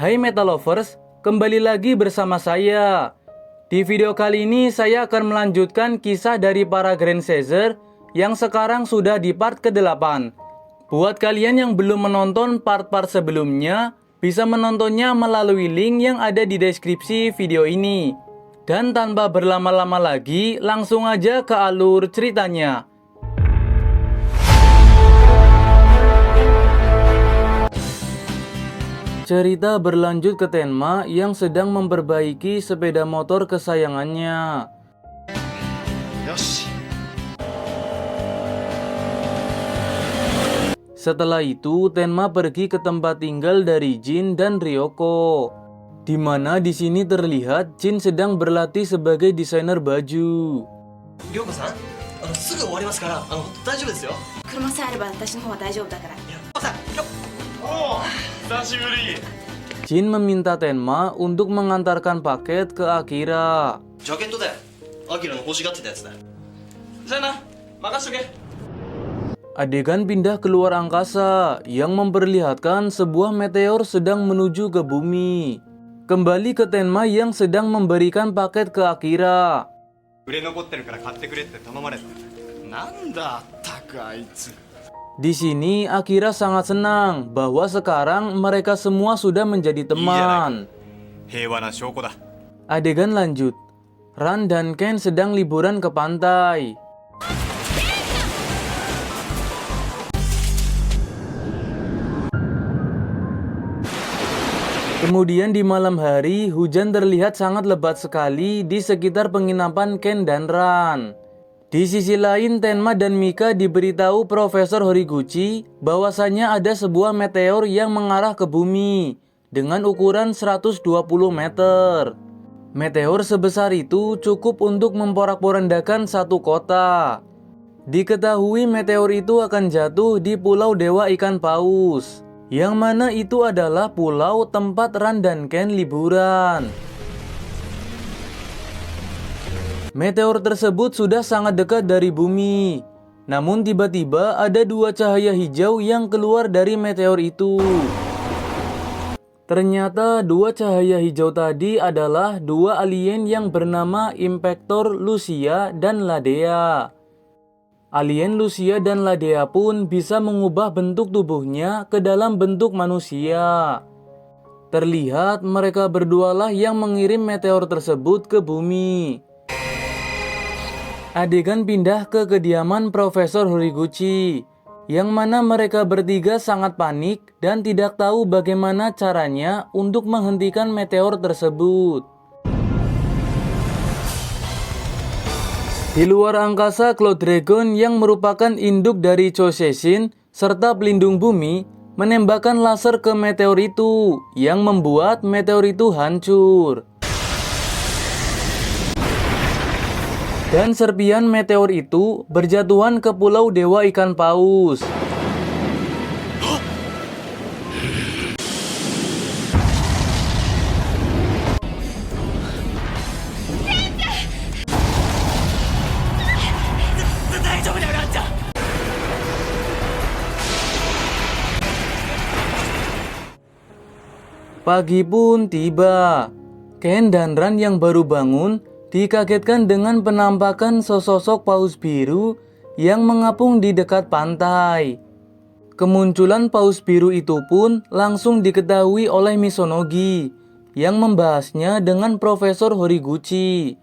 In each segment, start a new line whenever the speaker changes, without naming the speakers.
Hai Metal Lovers, kembali lagi bersama saya. Di video kali ini saya akan melanjutkan kisah dari para Grand Caesar yang sekarang sudah di part ke-8. Buat kalian yang belum menonton part-part sebelumnya, bisa menontonnya melalui link yang ada di deskripsi video ini. Dan tanpa berlama-lama lagi, langsung aja ke alur ceritanya. Cerita berlanjut ke Tenma yang sedang memperbaiki sepeda motor kesayangannya.
Yoshi.
Setelah itu, Tenma pergi ke tempat tinggal dari Jin dan Ryoko, di mana di sini terlihat Jin sedang berlatih sebagai desainer baju.
りょうこさん、すぐ終わりますから、大丈夫ですよ。
車さえあれば私の方は大丈夫だから。
おお、久しぶり。
Jin meminta Tenma untuk mengantarkan paket ke Akira.
ジャケットだよ。アキラの欲しがってたやつだよ。じゃあな、任しとけ。
Adegan pindah keluar angkasa yang memperlihatkan sebuah meteor sedang menuju ke bumi. Kembali ke Tenma yang sedang memberikan paket ke Akira.
売れ残ってるから買ってくれって頼まれた。なんだ、ったくあいつ。
Di sini Akira sangat senang bahwa sekarang mereka semua sudah menjadi teman.
平和な証拠だ。
Adegan lanjut. Ran dan Ken sedang liburan ke pantai. Kemudian di malam hari, hujan terlihat sangat lebat sekali di sekitar penginapan Ken dan Ran. Di sisi lain, Tenma dan Mika diberitahu Profesor Horiguchi bahwasannya ada sebuah meteor yang mengarah ke bumi dengan ukuran 120 meter. Meteor sebesar itu cukup untuk memporak-porandakan satu kota. Diketahui meteor itu akan jatuh di Pulau Dewa Ikan Paus, yang mana itu adalah pulau tempat Ran dan Ken liburan. Meteor tersebut sudah sangat dekat dari bumi. Namun tiba-tiba ada dua cahaya hijau yang keluar dari meteor itu. Ternyata dua cahaya hijau tadi adalah dua alien yang bernama Impactor Lucia dan Ladea. Alien Lucia dan Ladea pun bisa mengubah bentuk tubuhnya ke dalam bentuk manusia. Terlihat mereka berdualah yang mengirim meteor tersebut ke bumi. Adegan pindah ke kediaman Profesor Horiguchi, yang mana mereka bertiga sangat panik dan tidak tahu bagaimana caranya untuk menghentikan meteor tersebut. Di luar angkasa, Cloud Dragon yang merupakan induk dari Choseshin serta pelindung bumi menembakkan laser ke meteor itu yang membuat meteor itu hancur. Dan serpian meteor itu berjatuhan ke Pulau Dewa Ikan Paus. Pagi pun tiba. Ken dan Ran yang baru bangun dikagetkan dengan penampakan sesosok paus biru yang mengapung di dekat pantai. Kemunculan paus biru itu pun langsung diketahui oleh Misonogi yang membahasnya dengan Profesor Horiguchi.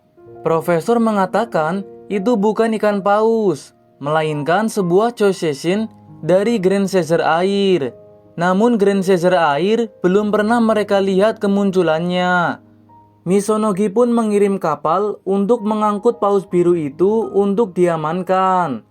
Profesor mengatakan itu bukan ikan paus, melainkan sebuah Choseshin dari Grand Caesar air. Namun Grand Caesar air belum pernah mereka lihat kemunculannya. Misonogi pun mengirim kapal untuk mengangkut paus biru itu untuk diamankan.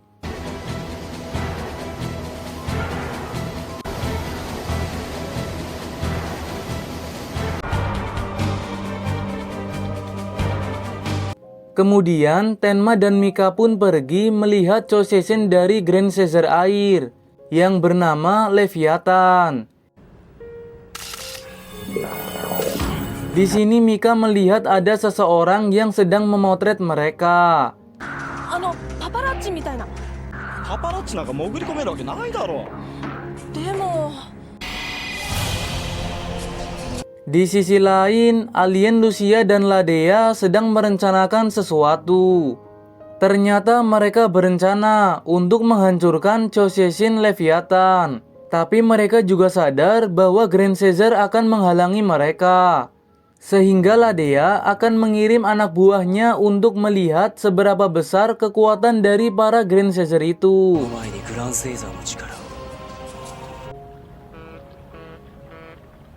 Kemudian Tenma dan Mika pun pergi melihat Choseshin dari Grand Caesar air yang bernama Leviathan. Di sini Mika melihat ada seseorang yang sedang memotret mereka.
パパラッチみたいな。
パパラッチなんか潜り込めるわけないだろう。
でも。
Di sisi lain, alien Lucia dan Ladea sedang merencanakan sesuatu. Ternyata mereka berencana untuk menghancurkan Choseshin Leviathan. Tapi mereka juga sadar bahwa Grand Caesar akan menghalangi mereka. Sehingga Ladea akan mengirim anak buahnya untuk melihat seberapa besar kekuatan dari para Grand Caesar itu.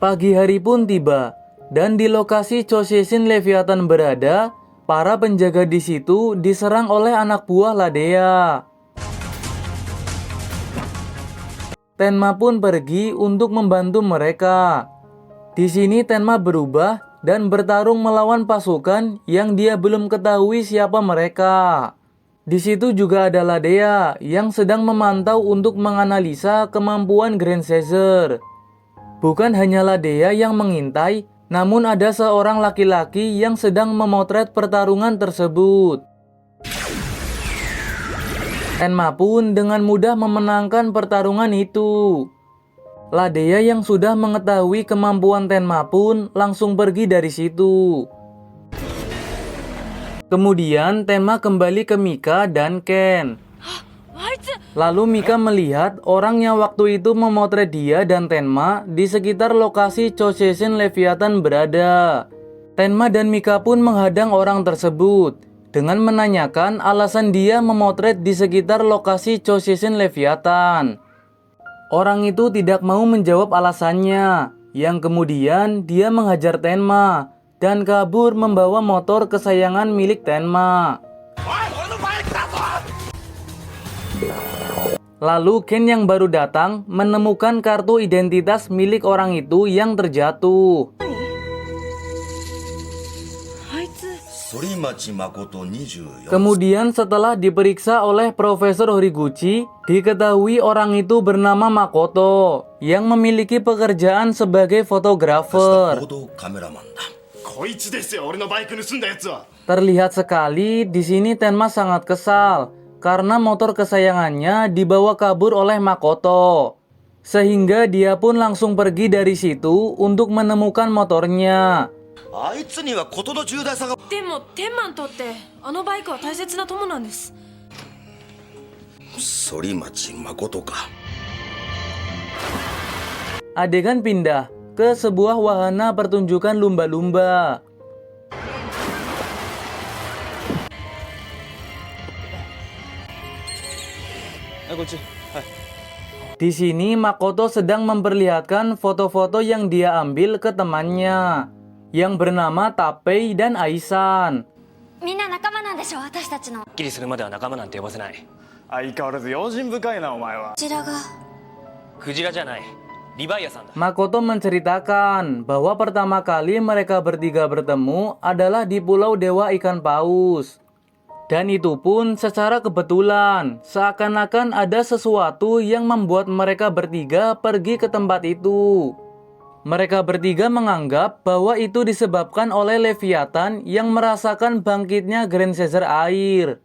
Pagi hari pun tiba, dan di lokasi Choseshin Leviathan berada, para penjaga di situ diserang oleh anak buah Ladea. Tenma pun pergi untuk membantu mereka. Di sini Tenma berubah dan bertarung melawan pasukan yang dia belum ketahui siapa mereka. Di situ juga ada Ladea yang sedang memantau untuk menganalisa kemampuan Grand Caesar. Bukan hanya Ladea yang mengintai, namun ada seorang laki-laki yang sedang memotret pertarungan tersebut. Tenma pun dengan mudah memenangkan pertarungan itu. Ladea yang sudah mengetahui kemampuan Tenma pun langsung pergi dari situ. Kemudian Tenma kembali ke Mika dan Ken. Lalu Mika melihat orang yang waktu itu memotret dia dan Tenma di sekitar lokasi Choseshin Leviathan berada. Tenma dan Mika pun menghadang orang tersebut dengan menanyakan alasan dia memotret di sekitar lokasi Choseshin Leviathan. Orang itu tidak mau menjawab alasannya, yang kemudian dia menghajar Tenma dan kabur membawa motor kesayangan milik Tenma. Lalu Ken yang baru datang menemukan kartu identitas milik orang itu yang terjatuh. Kemudian setelah diperiksa oleh Profesor Horiguchi, diketahui orang itu bernama Makoto yang memiliki pekerjaan sebagai fotografer. Terlihat sekali di sini Tenma sangat kesal karena motor kesayangannya dibawa kabur oleh Makoto. Sehingga dia pun langsung pergi dari situ untuk menemukan motornya. Adegan pindah ke sebuah wahana pertunjukan lumba-lumba. Di sini Makoto sedang memperlihatkan foto-foto yang dia ambil ke temannya yang bernama Tapei dan Aisan. Makoto menceritakan bahwa pertama kali mereka bertiga bertemu adalah di Pulau Dewa Ikan Paus. Dan itu pun secara kebetulan, seakan-akan ada sesuatu yang membuat mereka bertiga pergi ke tempat itu. Mereka bertiga menganggap bahwa itu disebabkan oleh Leviathan yang merasakan bangkitnya Grand Caesar air.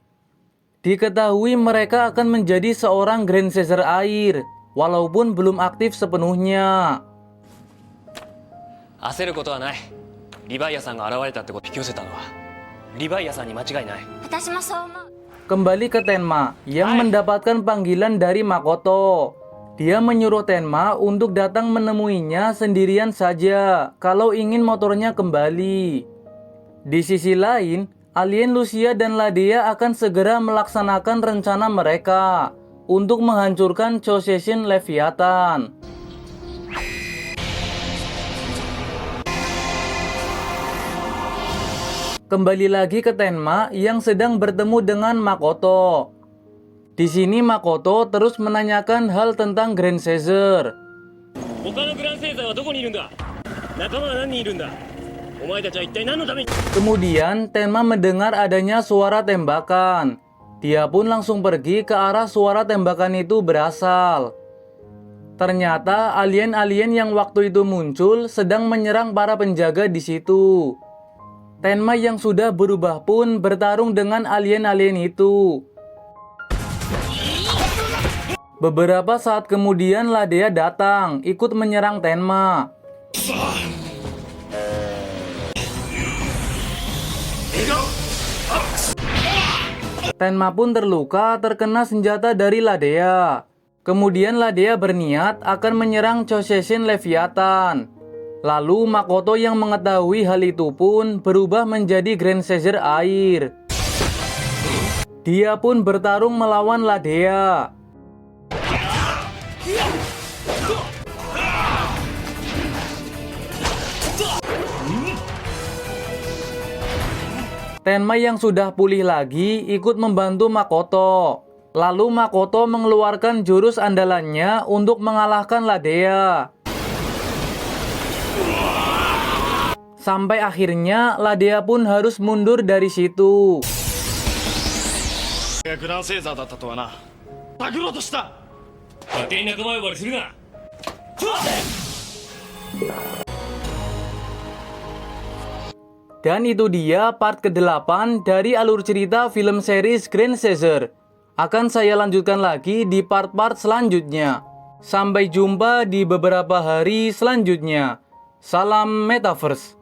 Diketahui mereka akan menjadi seorang Grand Caesar air, walaupun belum aktif sepenuhnya. Kembali ke Tenma yang mendapatkan panggilan dari Makoto. Dia menyuruh Tenma untuk datang menemuinya sendirian saja kalau ingin motornya kembali. Di sisi lain, alien Lucia dan Ladea akan segera melaksanakan rencana mereka untuk menghancurkan Choseshin Leviathan. Kembali lagi ke Tenma yang sedang bertemu dengan Makoto. Di sini Makoto terus menanyakan hal tentang Grand Caesar. Kemudian Tenma mendengar adanya suara tembakan. Dia pun langsung pergi ke arah suara tembakan itu berasal. Ternyata alien-alien yang waktu itu muncul sedang menyerang para penjaga di situ. Tenma yang sudah berubah pun bertarung dengan alien-alien itu. Beberapa saat kemudian Ladea datang ikut menyerang Tenma. Tenma pun terluka terkena senjata dari Ladea. Kemudian Ladea berniat akan menyerang Choseshin Leviathan. Lalu Makoto yang mengetahui hal itu pun berubah menjadi Grand Caesar air. Dia pun bertarung melawan Ladea. Tenma yang sudah pulih lagi ikut membantu Makoto. Lalu Makoto mengeluarkan jurus andalannya untuk mengalahkan Ladea. Sampai akhirnya Ladea pun harus mundur dari situ.
グランセーザーだったとはな。パクろうとした。
勝手に仲間呼ばれするな。
Dan itu dia part ke-8 dari alur cerita film series Grand Caesar. Akan saya lanjutkan lagi di part-part selanjutnya. Sampai jumpa di beberapa hari selanjutnya. Salam Metaverse.